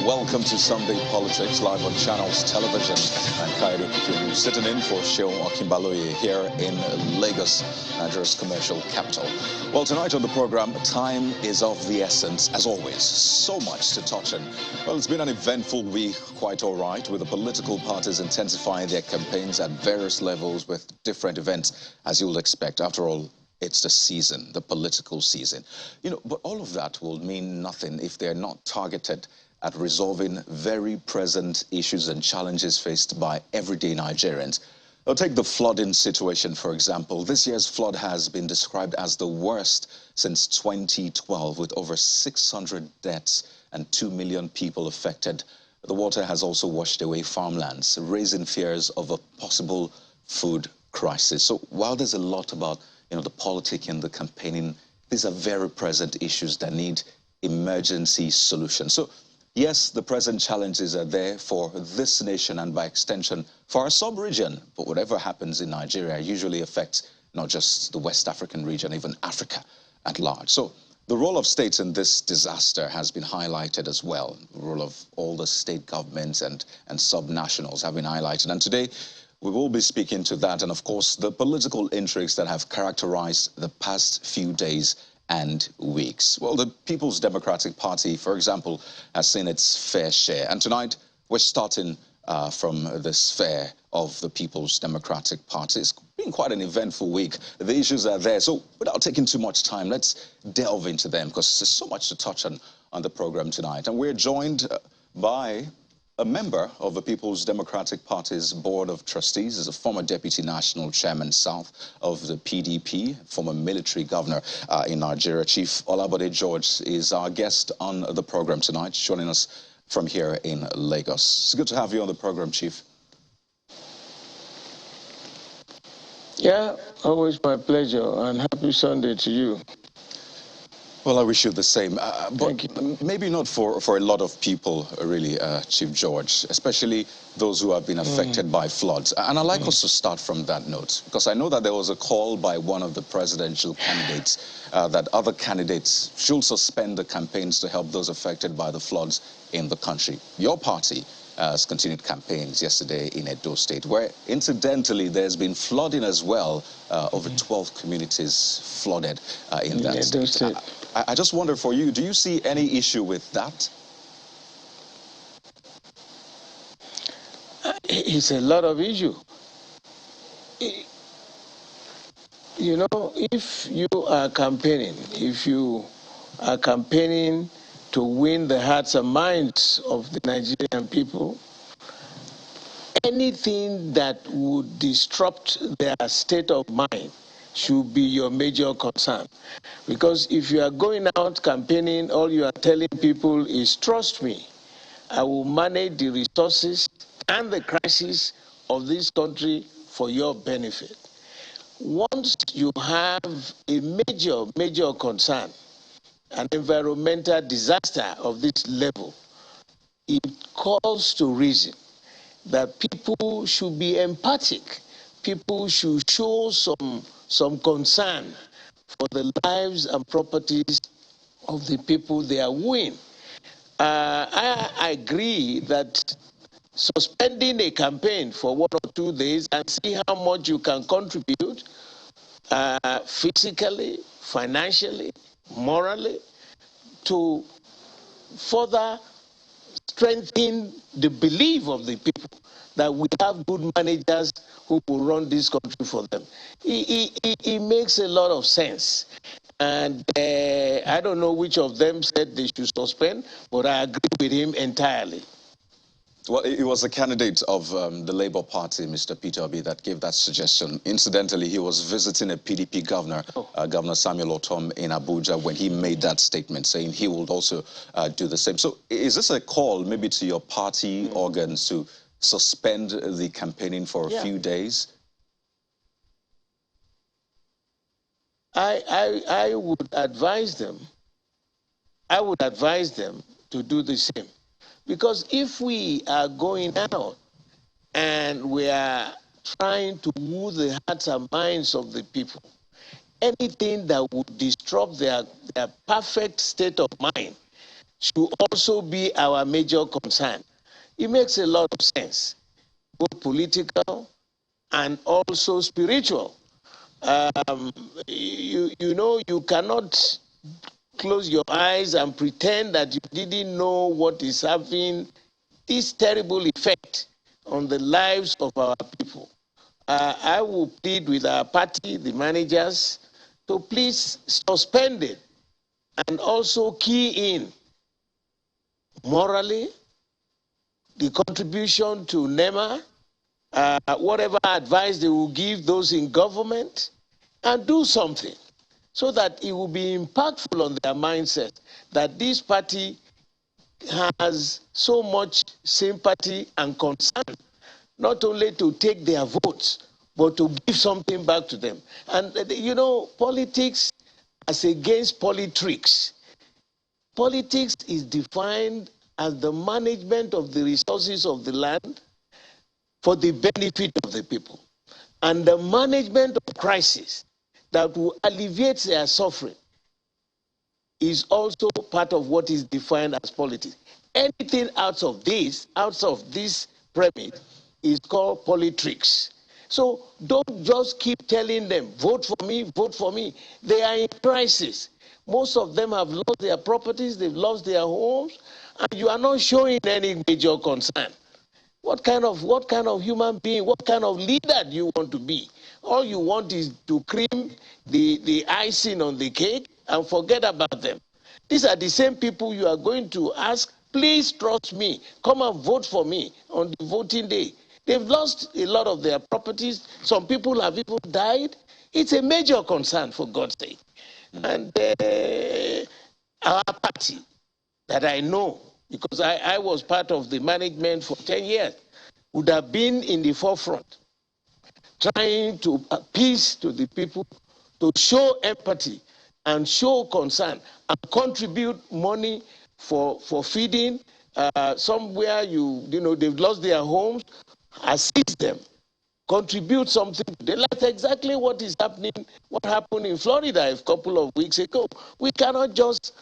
Welcome to Sunday Politics, live on Channels Television. I'm Kaido Kikiru, sitting in for Seun Okinbaloye here in Lagos, Nigeria's commercial capital. Well, tonight on the program, time is of the essence, as always. So much to touch on. Well, it's been an eventful week, quite all right, with the political parties intensifying their campaigns at various levels with different events, as you would expect. After all, it's the season, the political season. But all of that will mean nothing if they're not targeted at resolving very present issues and challenges faced by everyday Nigerians. Now, take the flooding situation, for example. This year's flood has been described as the worst since 2012, with over 600 deaths and 2 million people affected. The water has also washed away farmlands, raising fears of a possible food crisis. So while there's a lot about the politicking, the campaigning, these are very present issues that need emergency solutions. So yes, the present challenges are there for this nation and by extension for our sub-region. But whatever happens in Nigeria usually affects not just the West African region, even Africa at large. So the role of states in this disaster has been highlighted as well. The role of all the state governments and sub-nationals have been highlighted. And today, we will be speaking to that and, of course, the political intrigues that have characterized the past few days and weeks. Well, the People's Democratic Party, for example, has seen its fair share. And tonight, we're starting from this fair of the People's Democratic Party. It's been quite an eventful week. The issues are there. So without taking too much time, let's delve into them because there's so much to touch on the program tonight. And we're joined by a member of the People's Democratic Party's Board of Trustees, is a former Deputy National Chairman South of the PDP, former military governor in Nigeria. Chief Bode George is our guest on the program tonight, joining us from here in Lagos. It's good to have you on the program, Chief. Yeah, always my pleasure, and happy Sunday to you. Well, I wish you the same, but maybe not for a lot of people, really, Chief George, especially those who have been affected by floods. And I'd like us to start from that note, because I know that there was a call by one of the presidential candidates that other candidates should suspend the campaigns to help those affected by the floods in the country. Your party has continued campaigns yesterday in Edo State, where incidentally there's been flooding as well. Over 12 communities flooded in that state. I just wonder for you, do you see any issue with that? It's a lot of issue. If you are campaigning, to win the hearts and minds of the Nigerian people, anything that would disrupt their state of mind should be your major concern. Because if you are going out campaigning, all you are telling people is, trust me, I will manage the resources and the crisis of this country for your benefit. Once you have a major concern, an environmental disaster of this level, it calls to reason that people should be empathic. People should show some concern for the lives and properties of the people they are wooing. I agree that suspending a campaign for 1 or 2 days and see how much you can contribute physically, financially, morally, to further strengthen the belief of the people that we have good managers who will run this country for them. It makes a lot of sense. And I don't know which of them said they should suspend, but I agree with him entirely. Well, it was a candidate of the Labour Party, Mr. Peter Obi, that gave that suggestion. Incidentally, he was visiting a PDP governor, Governor Samuel Otom, in Abuja when he made that statement, saying he would also do the same. So is this a call maybe to your party organs to suspend the campaigning for a few days? I would advise them. I would advise them to do the same. Because if we are going out and we are trying to woo the hearts and minds of the people, anything that would disrupt their perfect state of mind should also be our major concern. It makes a lot of sense, both political and also spiritual. You know, you cannot close your eyes and pretend that you didn't know what is having this terrible effect on the lives of our people. I will plead with our party, the managers, to please suspend it and also key in morally the contribution to NEMA, whatever advice they will give those in government, and do something so that it will be impactful on their mindset that this party has so much sympathy and concern, not only to take their votes, but to give something back to them. And, you know, politics as against politricks. Politics is defined as the management of the resources of the land for the benefit of the people, and the management of crisis that will alleviate their suffering is also part of what is defined as politics. Anything out of this premise, is called politricks. So don't just keep telling them, vote for me, vote for me. They are in crisis. Most of them have lost their properties, they've lost their homes, and you are not showing any major concern. What kind of human being, what kind of leader do you want to be? All you want is to cream the icing on the cake and forget about them. These are the same people you are going to ask, please trust me, come and vote for me on the voting day. They've lost a lot of their properties. Some people have even died. It's a major concern, for God's sake. And our party that I know, because I was part of the management for 10 years, would have been in the forefront, trying to appease to the people, to show empathy and show concern and contribute money for feeding. Somewhere you know they've lost their homes, assist them, contribute something. That's exactly what is happening. What happened in Florida a couple of weeks ago. We cannot just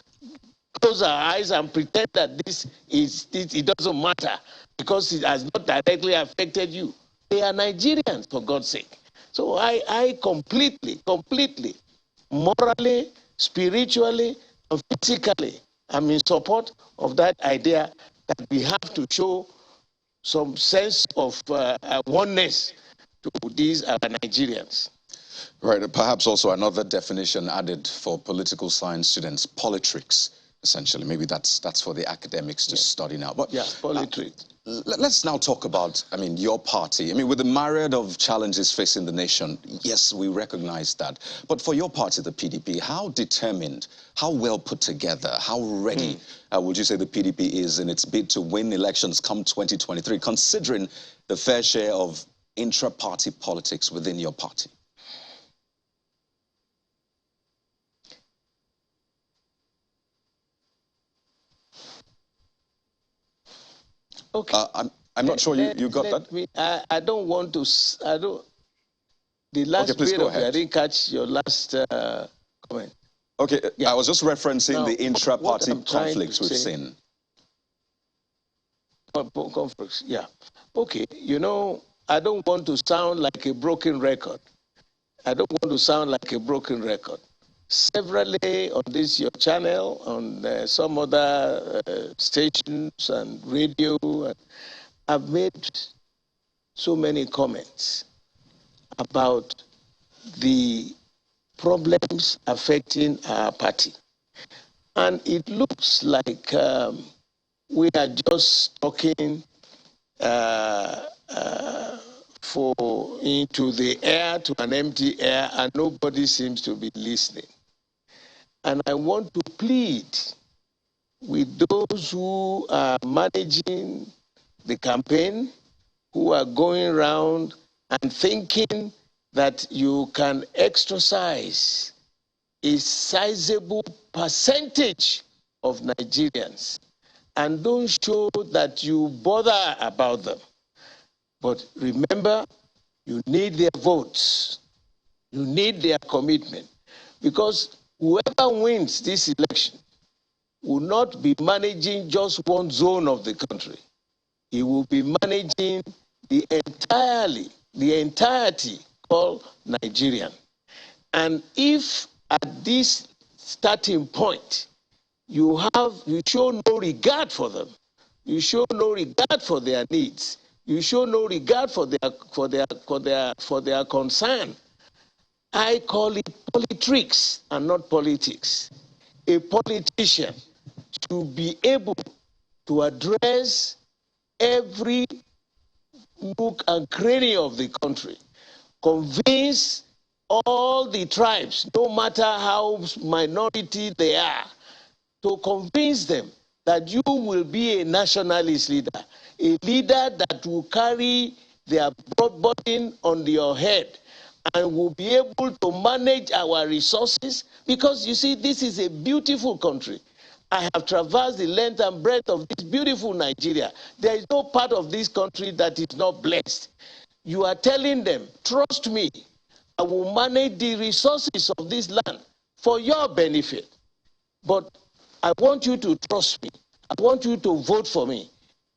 close our eyes and pretend that it doesn't matter because it has not directly affected you. They are Nigerians, for God's sake. So I completely, morally, spiritually, and physically, I'm in support of that idea that we have to show some sense of oneness to these Nigerians. Right, perhaps also another definition added for political science students, politricks, essentially. Maybe that's for the academics to study now. But yeah, politricks. Let's now talk about, I mean, your party. I mean, with the myriad of challenges facing the nation, yes, we recognize that. But for your party, the PDP, how determined, how well put together, how ready would you say the PDP is in its bid to win elections come 2023, considering the fair share of intra-party politics within your party? Okay. I'm not sure you got that. I don't want to. The last bit of it, I didn't catch your last comment. Okay, yeah. I was just referencing now, the intra-party conflicts we've seen. Conflicts, yeah. Okay, you know, I don't want to sound like a broken record. I don't want to sound like a broken record. Severally on this your channel, on some other stations and radio, I've made so many comments about the problems affecting our party. And it looks like we are just talking into the air, to an empty air, and nobody seems to be listening. And I want to plead with those who are managing the campaign, who are going around and thinking that you can exercise a sizable percentage of Nigerians and don't show that you bother about them. But remember, you need their votes. You need their commitment. Because whoever wins this election will not be managing just one zone of the country. He will be managing the entirety called Nigerian. And if at this starting point you show no regard for them, you show no regard for their needs, you show no regard for their concern, I call it politics and not politics. A politician should be able to address every nook and cranny of the country, convince all the tribes, no matter how minority they are, to convince them that you will be a nationalist leader, a leader that will carry their broad burden on your head and will be able to manage our resources, because you see, this is a beautiful country. I have traversed the length and breadth of this beautiful Nigeria. There is no part of this country that is not blessed. You are telling them, trust me, I will manage the resources of this land for your benefit. But I want you to trust me. I want you to vote for me.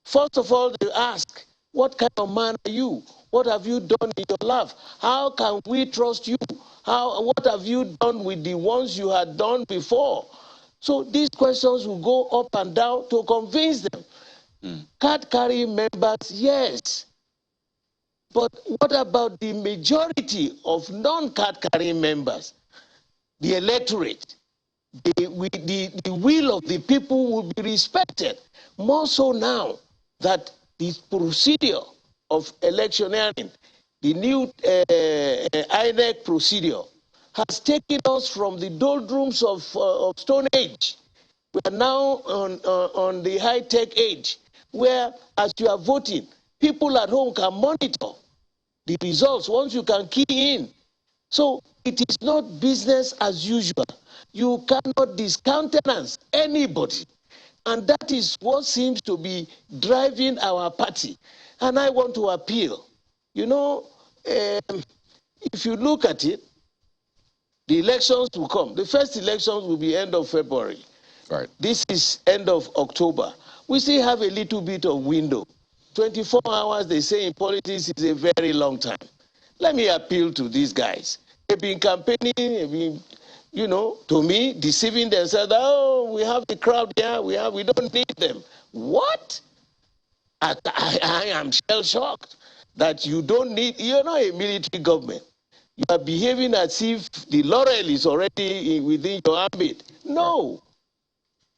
First of all, they ask, what kind of man are you? What have you done in your life? How can we trust you? What have you done with the ones you had done before? So these questions will go up and down to convince them. Card-carrying members, yes. But what about the majority of non-card-carrying members? The electorate, the will of the people will be respected. More so now that the procedure of electioneering, the new INEC procedure, has taken us from the doldrums of Stone Age. We are now on the high-tech age, where as you are voting, people at home can monitor the results once you can key in. So it is not business as usual. You cannot discountenance anybody. And that is what seems to be driving our party. And I want to appeal. You know, if you look at it, the elections will come. The first elections will be end of February. Right. This is end of October. We still have a little bit of window. 24 hours, they say in politics, is a very long time. Let me appeal to these guys. They've been campaigning, they've been, you know, to me, deceiving themselves. Oh, we have the crowd here, we don't need them. What? I am shell-shocked that you don't need, you're not a military government. You are behaving as if the laurel is already within your ambit. No.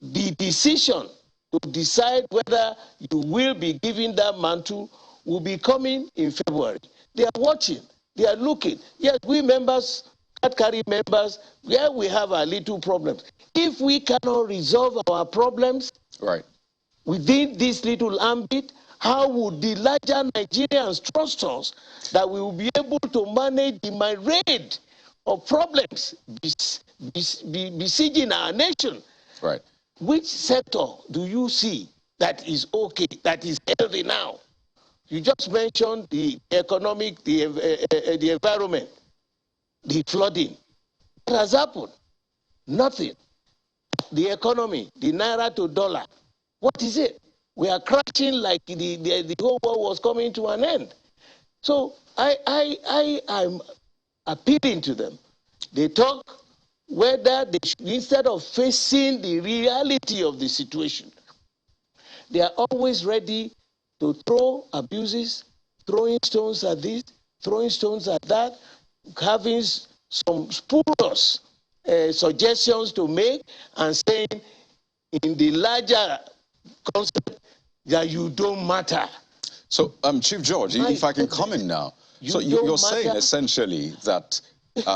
The decision to decide whether you will be given that mantle will be coming in February. They are watching. They are looking. Yes, we members, card-carrying members, yeah, we have our little problems. If we cannot resolve our problems within this little ambit, how would the larger Nigerians trust us that we will be able to manage the myriad of problems besieging our nation? Right. Which sector do you see that is okay, that is healthy now? You just mentioned the economic, the environment, the flooding. What has happened? Nothing. The economy, the naira to dollar, what is it? We are crashing like the whole world was coming to an end. So I'm appealing to them. They talk whether they should, instead of facing the reality of the situation, they are always ready to throw abuses, throwing stones at this, throwing stones at that, having some spurious suggestions to make, and saying in the larger concept that you don't matter. So, Chief George, if I can come in now. So you're saying essentially that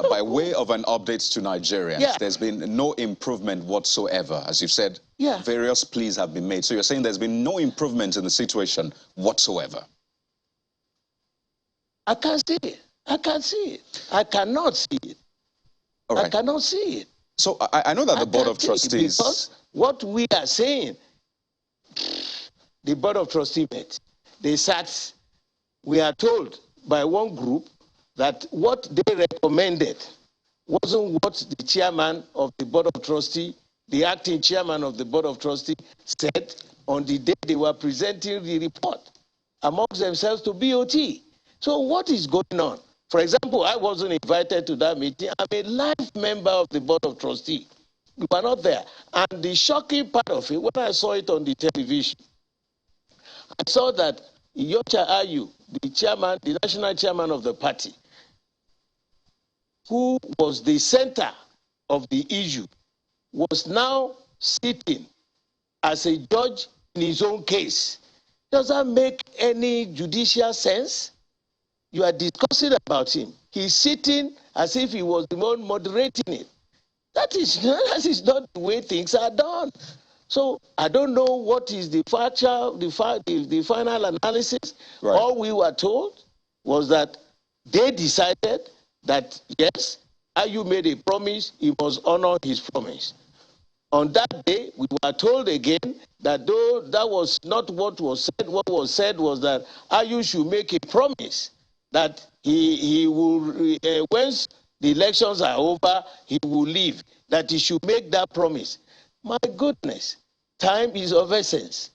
by way of an update to Nigerians, there's been no improvement whatsoever. As you've said, various pleas have been made. So you're saying there's been no improvement in the situation whatsoever? I can't see it. I can't see it. I cannot see it. Right. I cannot see it. So I know that the Board of Trustees... Because what we are saying, the Board of Trustees met. They sat, we are told by one group that what they recommended wasn't what the chairman of the Board of Trustees the acting chairman of the Board of Trustees, said on the day they were presenting the report amongst themselves to BOT. So what is going on? For example, I wasn't invited to that meeting. I'm a live member of the Board of Trustees. We were not there. And the shocking part of it, when I saw it on the television, I saw that Yocha Ayu, the chairman, the national chairman of the party, who was the center of the issue, was now sitting as a judge in his own case. Does that make any judicial sense? You are discussing about him. He's sitting as if he was the one moderating it. That is not the way things are done. So I don't know what is the final analysis. Right. All we were told was that they decided that, yes, Ayu made a promise, he must honor his promise. On that day, we were told again that though that was not what was said was that Ayu should make a promise that he will, once the elections are over, he will leave, that he should make that promise. My goodness, time is of essence.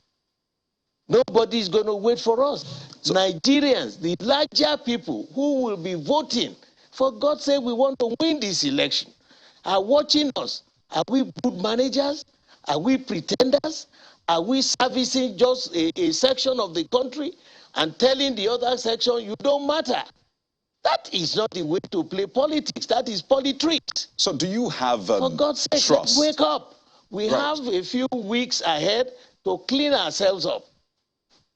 Nobody is going to wait for us. So, Nigerians, the larger people who will be voting, for God's sake, we want to win this election, are watching us. Are we good managers? Are we pretenders? Are we servicing just a section of the country and telling the other section, you don't matter? That is not the way to play politics. That is politics. So do you have for God's sake, trust? Wake up. We Right. have a few weeks ahead to clean ourselves up.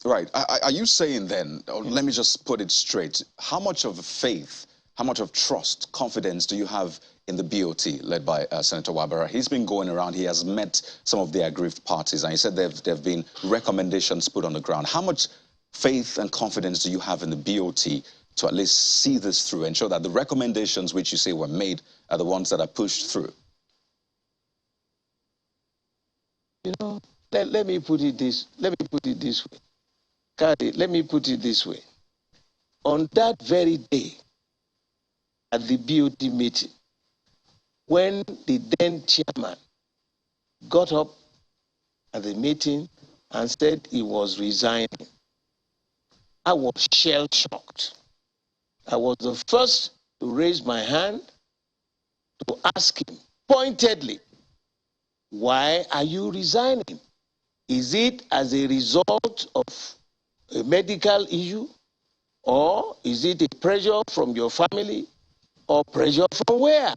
Right. Are you saying then, let me just put it straight, how much of faith, how much of trust, confidence do you have in the BOT led by Senator Wabara? He's been going around, he has met some of the aggrieved parties, and he said there have been recommendations put on the ground. How much faith and confidence do you have in the BOT to at least see this through, ensure that the recommendations which you say were made are the ones that are pushed through? You know, let me put it this way. Kadi, let me put it this way. On that very day, at the BOT meeting, when the then chairman got up at the meeting and said he was resigning, I was shell-shocked. I was the first to raise my hand to ask him pointedly, why are you resigning? Is it as a result of a medical issue? Or is it a pressure from your family? Or pressure from where?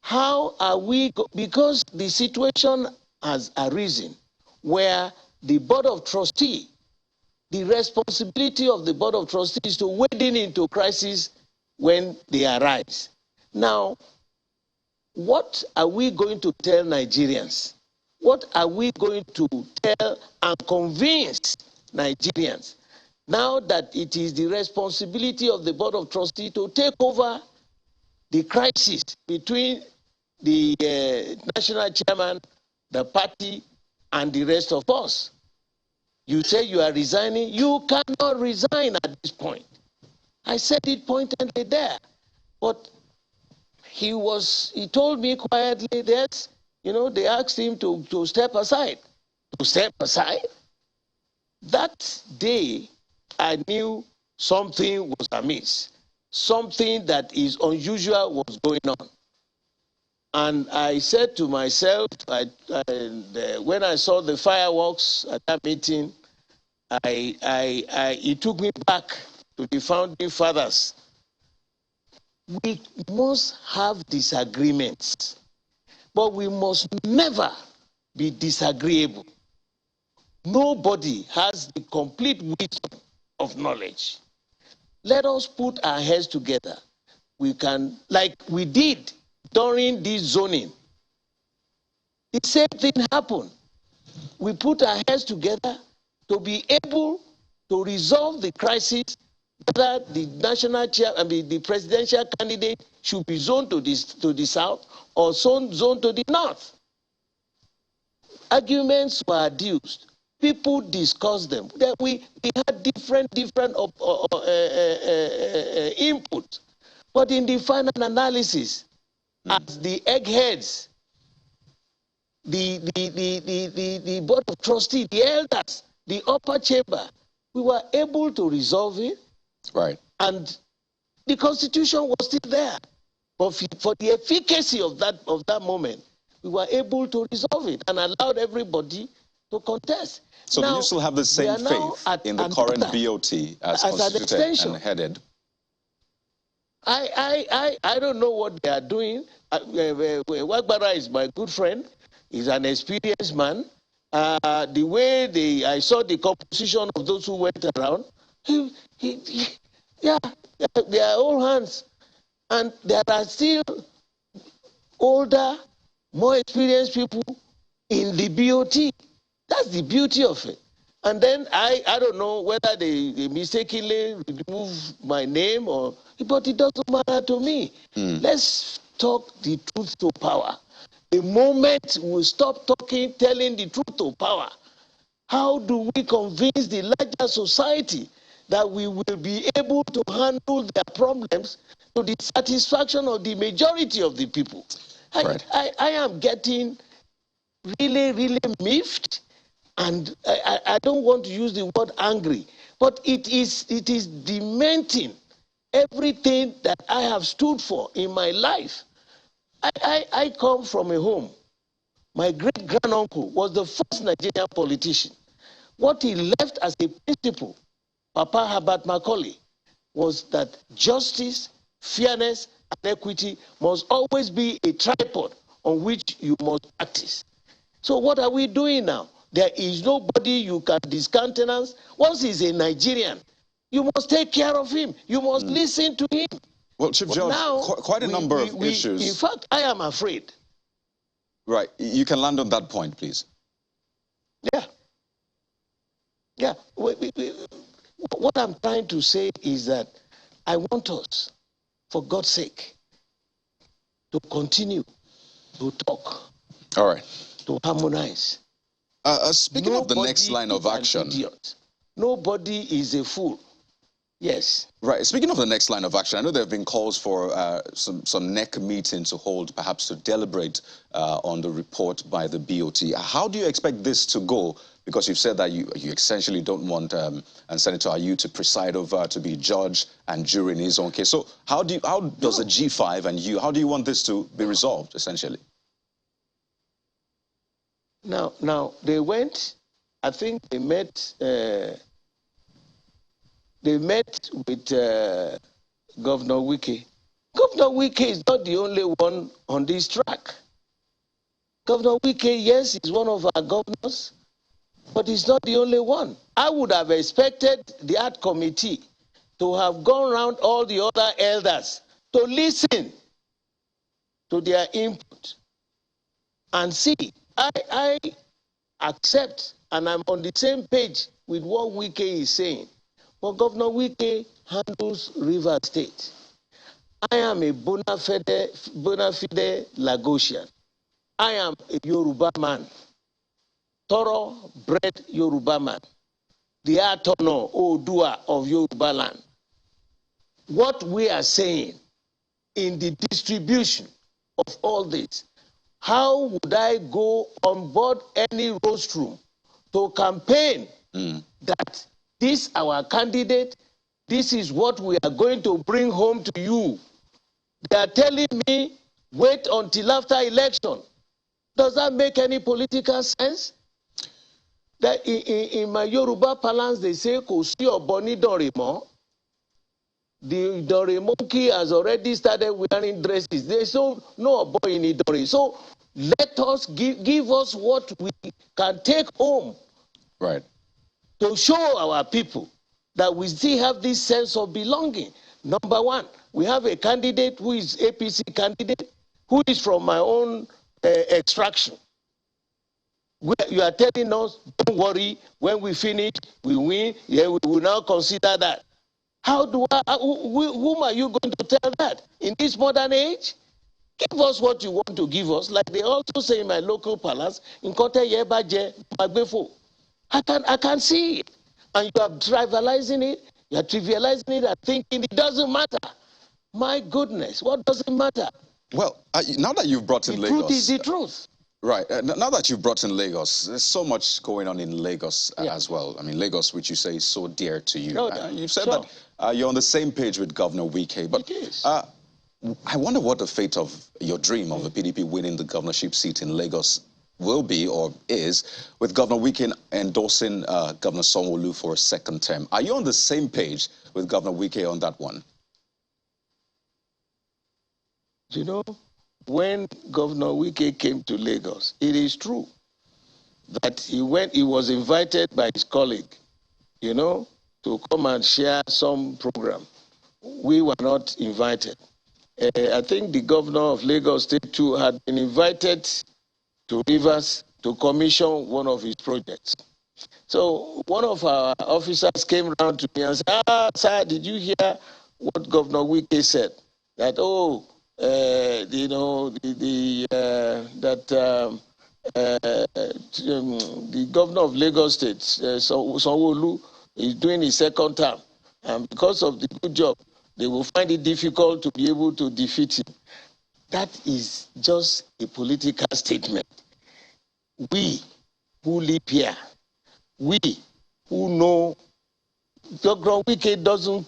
How are we, because the situation has arisen where the Board of Trustees, the responsibility of the Board of Trustees is to wade in into crisis when they arise. Now, what are we going to tell Nigerians? What are we going to tell and convince Nigerians now that it is the responsibility of the Board of Trustees to take over the crisis between the national chairman, the party, and the rest of us? You say you are resigning. You cannot resign at this point. I said it pointedly there. But he told me quietly that, you know, they asked him to step aside. To step aside? That day, I knew something was amiss. Something that is unusual was going on. And I said to myself, when I saw the fireworks at that meeting, it took me back to the founding fathers. We must have disagreements, but we must never be disagreeable. Nobody has the complete wisdom of knowledge. Let us put our heads together. We can, like we did during this zoning, the same thing happened. We put our heads together to be able to resolve the crisis, whether the national chair, the presidential candidate should be zoned to the south or zoned to the north. Arguments were adduced. People discussed them. That we had different input. But in the final analysis, as the eggheads the board of trustees, the elders, the upper chamber, we were able to resolve it. Right. And the constitution was still there. But for the efficacy of that moment, we were able to resolve it and allowed everybody to contest. So now, do you still have the same faith in the current BOT as constituted and headed? I don't know what they are doing. Wagbara is my good friend. He's an experienced man. The way I saw the composition of those who went around, yeah, they are all hands. And there are still older, more experienced people in the BOT. That's the beauty of it. And then I don't know whether they mistakenly removed my name but it doesn't matter to me. Let's talk the truth to power. The moment we stop telling the truth to power, how do we convince the larger society that we will be able to handle their problems to the satisfaction of the majority of the people? Right. I am getting really, really miffed, and I don't want to use the word angry, but it is dementing everything that I have stood for in my life. I come from a home. My great-granduncle was the first Nigerian politician. What he left as a principle, Papa Herbert Macaulay, was that justice, fairness, and equity must always be a tripod on which you must practice. So what are we doing now? There is nobody you can discountenance. Once he's a Nigerian, you must take care of him. You must listen to him. Well, Chief Judge, now, quite a number of issues. In fact, I am afraid. Right. You can land on that point, please. Yeah. Yeah. What I'm trying to say is that I want us, for God's sake, to continue to talk. All right. To harmonize. Speaking of the next line of action. Nobody is a fool. Yes. Right. Speaking of the next line of action, I know there have been calls for some NEC meeting to hold, perhaps to deliberate on the report by the BOT. How do you expect this to go? Because you've said that you essentially don't want and Senator Ayu to preside over, to be judge and jury in his own case. So how does the G5 and you, how do you want this to be resolved, essentially? Now they went, I think they met with Governor Wike. Governor Wike is not the only one on this track. Governor Wike, yes, is one of our governors, but he's not the only one. I would have expected the art committee to have gone around all the other elders to listen to their input and see. I accept, and I'm on the same page with what Wike is saying. But Governor Wike handles River State. I am a bona fide Lagosian. I am a Yoruba man, thorough-bred Yoruba man, the Atono Odua of Yoruba land. What we are saying in the distribution of all this, how would I go on board any rostrum to campaign that this our candidate, this is what we are going to bring home to you? They are telling me, wait until after election. Does that make any political sense? That in my Yoruba parlance, they say, Kosi Oboni Dorimo. The Dore monkey has already started wearing dresses. There's no boy in Idori. So let us give us what we can take home. Right. To show our people that we still have this sense of belonging. Number one, we have a candidate who is APC candidate, who is from my own extraction. You are telling us, don't worry, when we finish, we win, yeah, we will now consider that. Whom are you going to tell that? In this modern age, give us what you want to give us. Like they also say in my local palace, in Kote Yebaje, Magbefo. I can see it. And you are trivializing it, you are trivializing it and thinking it doesn't matter. My goodness, what doesn't matter? Well, now that you've brought in Lagos... The truth is the truth. Right. Now that you've brought in Lagos, there's so much going on in Lagos Yeah. as well. I mean, Lagos, which you say is so dear to you. No, You've said sure. that you're on the same page with Governor Wike. But It is. I wonder what the fate of your dream of the PDP winning the governorship seat in Lagos will be or is, with Governor Wike endorsing Governor Sanwo-Olu for a second term. Are you on the same page with Governor Wike on that one? You know, when Governor Wike came to Lagos, it is true that he was invited by his colleague, you know, to come and share some program. We were not invited. I think the governor of Lagos State too had been invited to Rivers to commission one of his projects. So one of our officers came around to me and said, sir, did you hear what Governor Wike said? That, you know, the governor of Lagos State, Sanwo-Olu, is doing his second term. And because of the good job, they will find it difficult to be able to defeat him. That is just a political statement. We who live here, we who know Governor Wike doesn't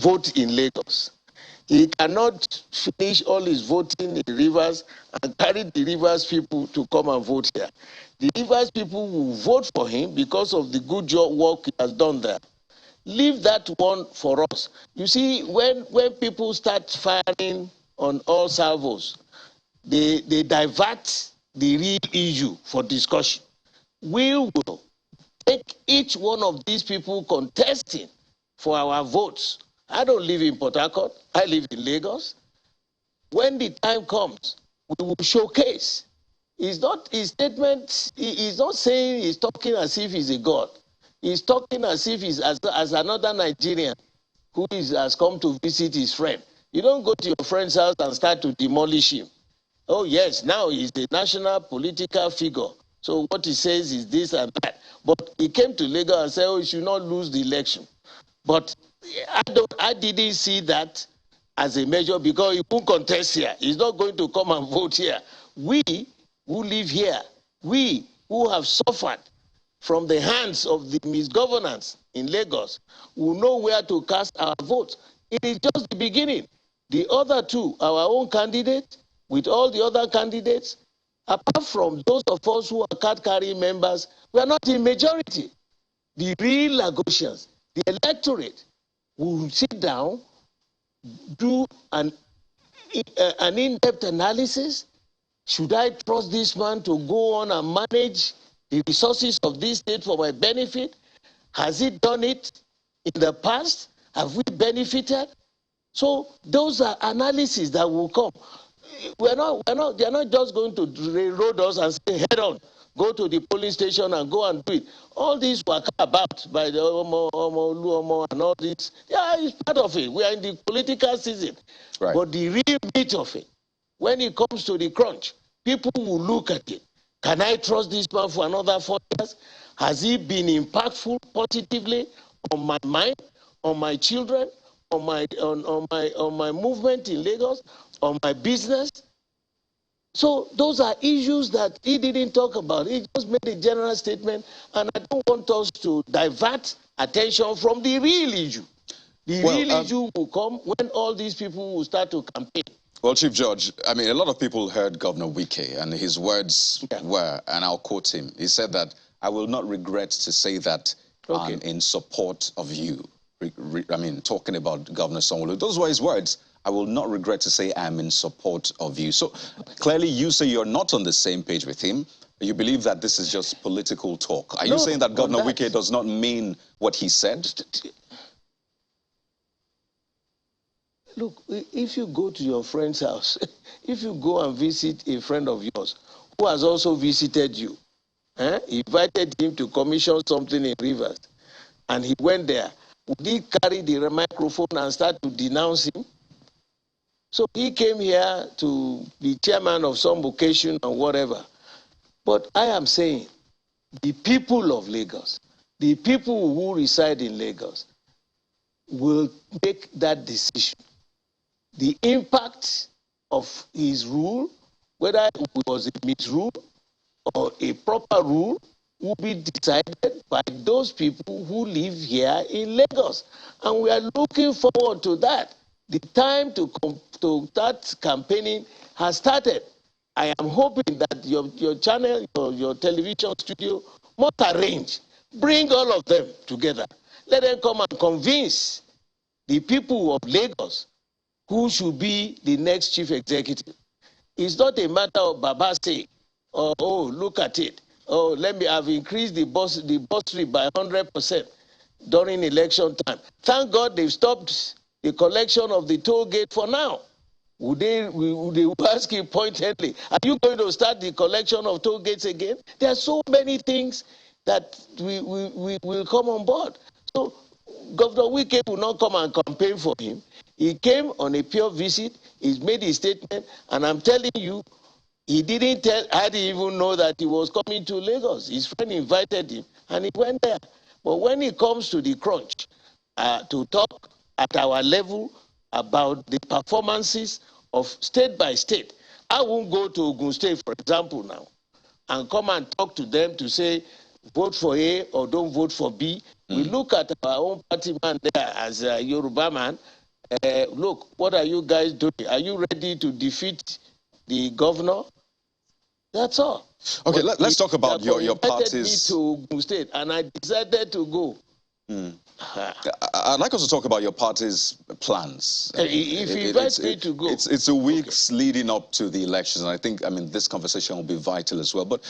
vote in Lagos. He cannot finish all his voting in Rivers and carry the Rivers people to come and vote here. The Rivers people will vote for him because of the good job work he has done there. Leave that one for us. You see, when people start firing on all salvos, they divert the real issue for discussion. We will take each one of these people contesting for our votes. I don't live in Port Harcourt. I live in Lagos. When the time comes, we will showcase. It's not his statement. He's not saying he's talking as if he's a god. He's talking as if he's as another Nigerian who has come to visit his friend. You don't go to your friend's house and start to demolish him. Oh, yes, now he's a national political figure. So what he says is this and that. But he came to Lagos and said, oh, he should not lose the election. But I didn't see that as a measure because he won't contest here. He's not going to come and vote here. We who live here, we who have suffered from the hands of the misgovernance in Lagos, will know where to cast our votes. It is just the beginning. The other two, our own candidate, with all the other candidates, apart from those of us who are card-carrying members, we are not in majority. The real Lagosians, the electorate, will sit down, do an in-depth analysis. Should I trust this man to go on and manage the resources of this state for my benefit? Has he done it in the past? Have we benefited? So those are analyses that will come. They're not just going to railroad us and say, head on, go to the polling station and go and do it. All these were about by the Omo and all this. Yeah, it's part of it. We are in the political season. Right. But the real meat of it, when it comes to the crunch, people will look at it. Can I trust this man for another 4 years? Has he been impactful positively on my mind, on my children, on my movement in Lagos, on my business? So those are issues that he didn't talk about. He just made a general statement, and I don't want us to divert attention from the real issue. The real issue will come when all these people will start to campaign. Well, Chief Judge, I mean, a lot of people heard Governor Wike, and his words were, and I'll quote him, he said that, I will not regret to say that I'm in support of you. I mean, talking about Governor Sanwo-Olu. Those were his words. I will not regret to say I'm in support of you. So clearly you say you're not on the same page with him. You believe that this is just political talk. Are you saying that Governor Wike does not mean what he said? Look, if you go to your friend's house, if you go and visit a friend of yours who has also visited you, invited him to commission something in Rivers, and he went there, would he carry the microphone and start to denounce him? So he came here to be chairman of some occasion or whatever. But I am saying, the people of Lagos, the people who reside in Lagos, will make that decision. The impact of his rule, whether it was a misrule or a proper rule will be decided by those people who live here in Lagos. And we are looking forward to that. The time to start campaigning has started. I am hoping that your channel, your television studio must arrange, bring all of them together. Let them come and convince the people of Lagos who should be the next chief executive. It's not a matter of Baba say, oh, look at it. Oh, let me have increased the bursary by 100% during election time. Thank God they've stopped the collection of the toll gate for now. Would they ask you pointedly, are you going to start the collection of toll gates again? There are so many things that we will come on board. So Governor Wike will not come and campaign for him. He came on a pure visit. He's made his statement, and I'm telling you, I didn't even know that he was coming to Lagos. His friend invited him, and he went there. But when it comes to the crunch, to talk at our level about the performances of state by state, I won't go to Ogun State, for example, now, and come and talk to them to say, vote for A or don't vote for B. We look at our own party man there as a Yoruba man. Look, what are you guys doing? Are you ready to defeat the governor? That's all. Okay, let's talk about your party's... me to Ogun State, and I decided to go. I'd like us to talk about your party's plans. If you invite me to go. It's a weeks leading up to the elections, and I think, this conversation will be vital as well. But,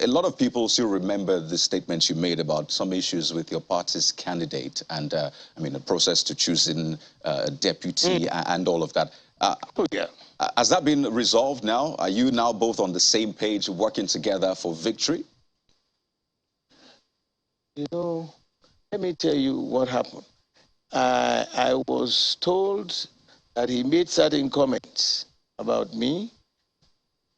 a lot of people still remember the statements you made about some issues with your party's candidate and, the process to choosing a deputy and all of that. Has that been resolved now? Are you now both on the same page working together for victory? Let me tell you what happened. I was told that he made certain comments about me.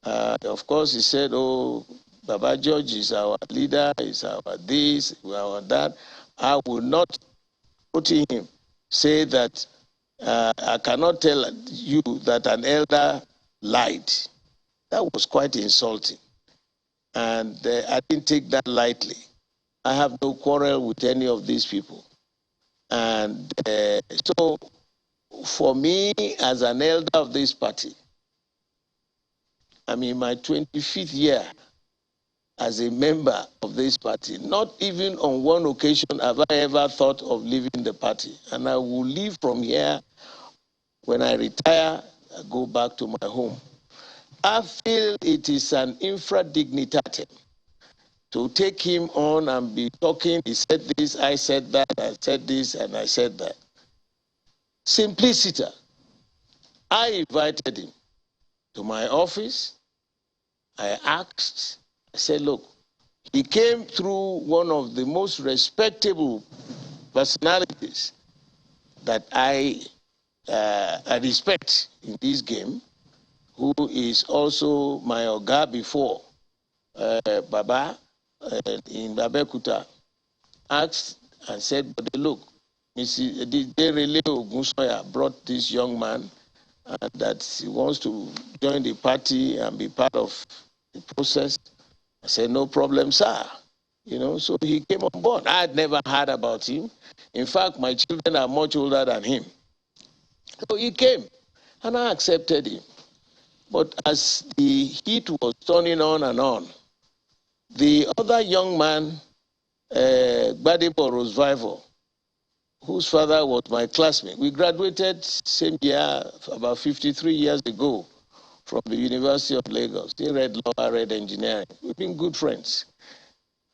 Of course, he said, oh, Baba George is our leader, is our this, our that. I will not, quoting him, say that I cannot tell you that an elder lied. That was quite insulting. And I didn't take that lightly. I have no quarrel with any of these people. And so for me, as an elder of this party, I'm in my 25th year as a member of this party. Not even on one occasion have I ever thought of leaving the party. And I will leave from here. When I retire, I go back to my home. I feel it is an infra dignitate to take him on and be talking. He said this, I said that, I said this, and I said that. Simplicity. I invited him to my office. I asked, I said, look, he came through one of the most respectable personalities that I respect in this game, who is also my Oga before, Baba, in Babekuta, asked and said, but look, Mrs. Derele Ogunsoya brought this young man and that he wants to join the party and be part of the process. I said, no problem, sir. So he came on board. I had never heard about him. In fact, my children are much older than him. So he came, and I accepted him. But as the heat was turning on and on, the other young man, Gbadebo Rosevival, whose father was my classmate, we graduated same year, about 53 years ago, from the University of Lagos. He read law, I read engineering. We've been good friends.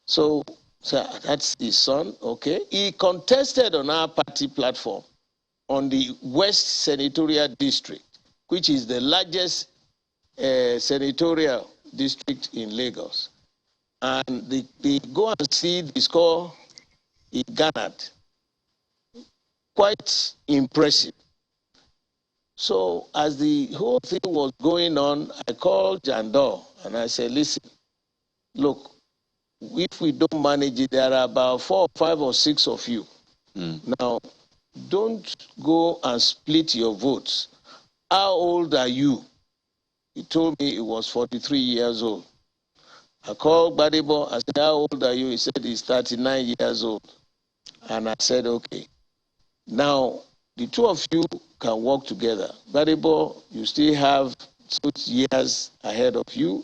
So that's his son, okay? He contested on our party platform on the West Senatorial District, which is the largest senatorial district in Lagos. And they go and see the score he garnered. Quite impressive. So as the whole thing was going on, I called Jandor and I said, listen, look, if we don't manage it, there are about 4, 5, or 6 of you. Now, don't go and split your votes. How old are you? He told me he was 43 years old. I called Badebo. I said, how old are you? He said, he's 39 years old. And I said, okay. Now, the two of you can work together. Badebo, you still have 6 years ahead of you.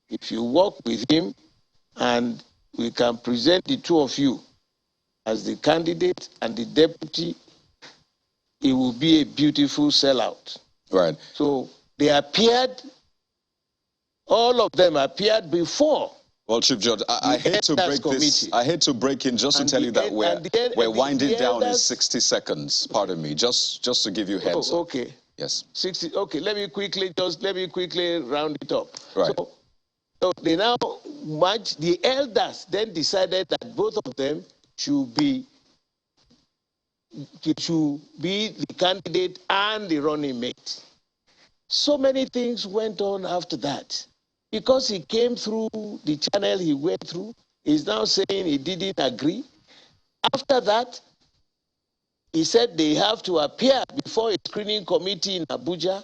If you work with him, and we can present the two of you as the candidate and the deputy, it will be a beautiful sellout. Right. So they appeared, all of them appeared before. Well, Chief Judge, I hate to break this. I hate to break in just to tell you that we're winding down in 60 seconds. Pardon me, just to give you heads up. Okay. Yes. 60. Okay. Let me quickly round it up. Right. So they now match. The elders then decided that both of them should be the candidate and the running mate. So many things went on after that. Because he came through the channel he went through, he's now saying he didn't agree. After that, he said they have to appear before a screening committee in Abuja.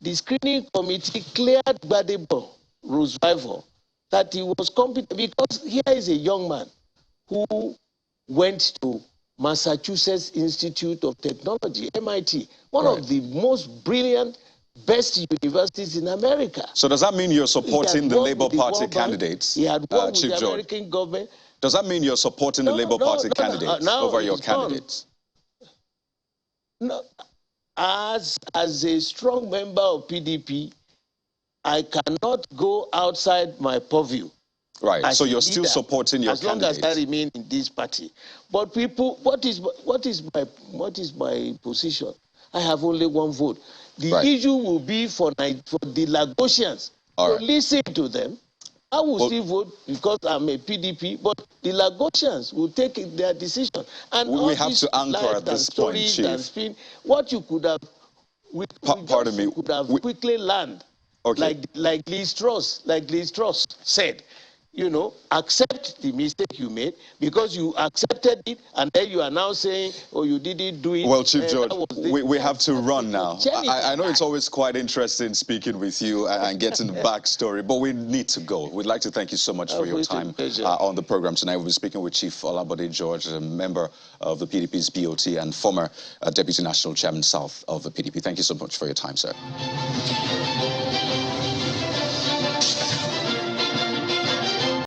The screening committee cleared Badebo Roosevelt that he was competent, because here is a young man who went to Massachusetts Institute of Technology, MIT, one of the most brilliant, best universities in America. So does that mean you're supporting the Labour Party candidates, he had worked Chief with the George? American government. Does that mean you're supporting the Labour Party candidates over your candidates? No, as a strong member of PDP, I cannot go outside my purview. Right. So you're still supporting your candidates as long as I remain in this party. But people, what is my position? I have only one vote. The issue will be for the Lagosians. So listen to them. I will still vote because I'm a PDP, but the Lagosians will take their decision. And we have to anchor at this point, Chief. And spin, what you could have, could have quickly learned. Okay. Like Liz Truss said, accept the mistake you made, because you accepted it, and then you are now saying, oh, you didn't do it. Well, Chief George, we have to run now. I know it's always quite interesting speaking with you and getting the backstory, but we need to go. We'd like to thank you so much for your time on the program tonight. We'll be speaking with Chief Bode George, a member of the PDP's BOT and former Deputy National Chairman South of the PDP. Thank you so much for your time, sir.